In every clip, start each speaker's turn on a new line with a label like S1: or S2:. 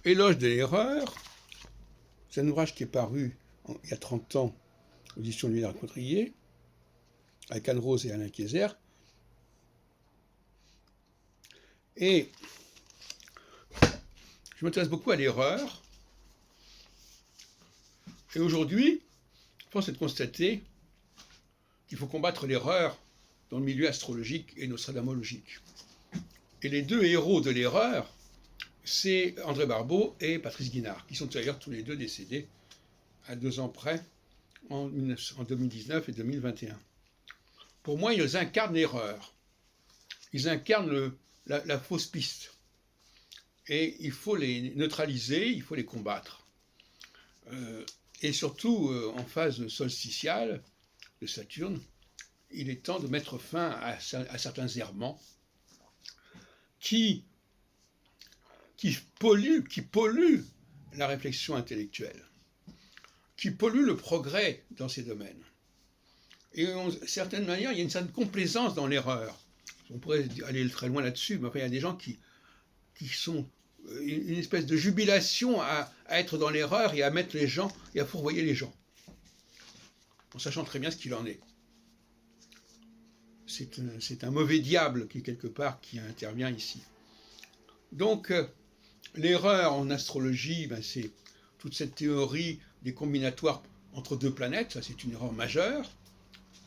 S1: Éloge de l'erreur, c'est un ouvrage qui est paru il y a 30 ans, aux éditions de l'Univers-Cotrier, avec Anne Rose et Alain Kayser. Et je m'intéresse beaucoup à l'erreur. Et aujourd'hui, force est de constater qu'il faut combattre l'erreur dans le milieu astrologique et nostradamologique. Et les deux héros de l'erreur, c'est André Barbeau et Patrice Guinard, qui sont d'ailleurs tous les deux décédés à 2 ans près, en 2019 et 2021. Pour moi, ils incarnent l'erreur. Ils incarnent la fausse piste. Et il faut les neutraliser, il faut les combattre. Et surtout, en phase solsticiale de Saturne, il est temps de mettre fin à certains errements qui polluent la réflexion intellectuelle, qui polluent le progrès dans ces domaines. Et d'une certaine manière, il y a une certaine complaisance dans l'erreur. On pourrait aller très loin là-dessus, mais enfin, il y a des gens qui sont une espèce de jubilation à être dans l'erreur et à mettre les gens et à fourvoyer les gens, en sachant très bien ce qu'il en est. C'est un mauvais diable qui, quelque part, qui intervient ici. Donc, l'erreur en astrologie, c'est toute cette théorie des combinatoires entre deux planètes. Ça, c'est une erreur majeure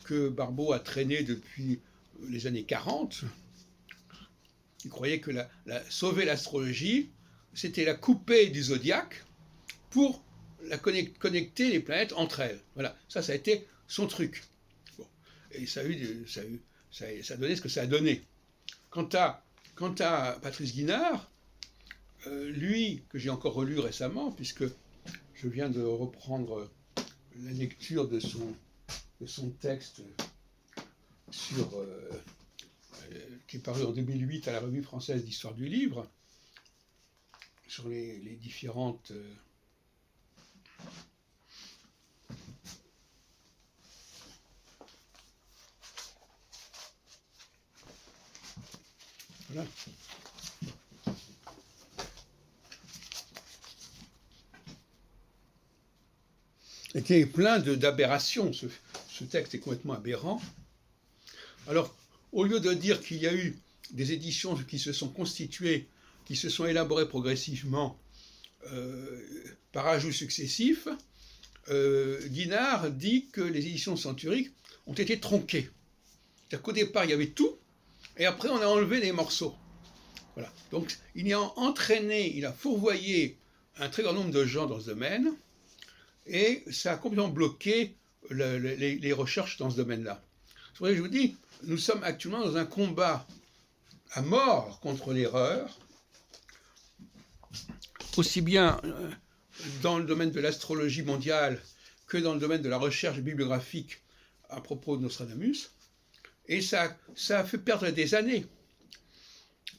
S1: que Barbeau a traînée depuis les années 40. Il croyait que sauver l'astrologie, c'était la couper du zodiaque pour la connecter les planètes entre elles. Voilà, ça a été son truc. Bon. Et ça a donné ce que ça a donné. Quant à Patrice Guinard, lui, que j'ai encore relu récemment, puisque je viens de reprendre la lecture de son texte qui est paru en 2008 à la Revue française d'histoire du livre, sur les différentes voilà. Était plein d'aberrations. Ce texte est complètement aberrant. Alors, au lieu de dire qu'il y a eu des éditions qui se sont constituées, qui se sont élaborées progressivement par ajouts successifs, Guinard dit que les éditions centuriques ont été tronquées. C'est-à-dire qu'au départ, il y avait tout, et après, on a enlevé les morceaux. Voilà. Donc, il a entraîné, il a fourvoyé un très grand nombre de gens dans ce domaine, et ça a complètement bloqué les recherches dans ce domaine-là. C'est pour ça que je vous dis, nous sommes actuellement dans un combat à mort contre l'erreur, aussi bien dans le domaine de l'astrologie mondiale que dans le domaine de la recherche bibliographique à propos de Nostradamus, et ça a fait perdre des années.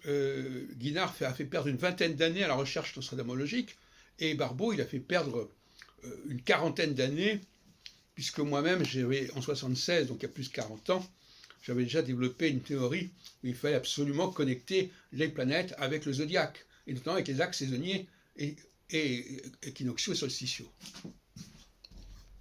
S1: Guinard a fait perdre une vingtaine d'années à la recherche nostradamologique, et Barbeau, il a fait perdre une quarantaine d'années, puisque moi-même, j'avais en 76, donc il y a plus de 40 ans, j'avais déjà développé une théorie où il fallait absolument connecter les planètes avec le zodiaque, et notamment avec les axes saisonniers et équinoxiaux et solsticiaux.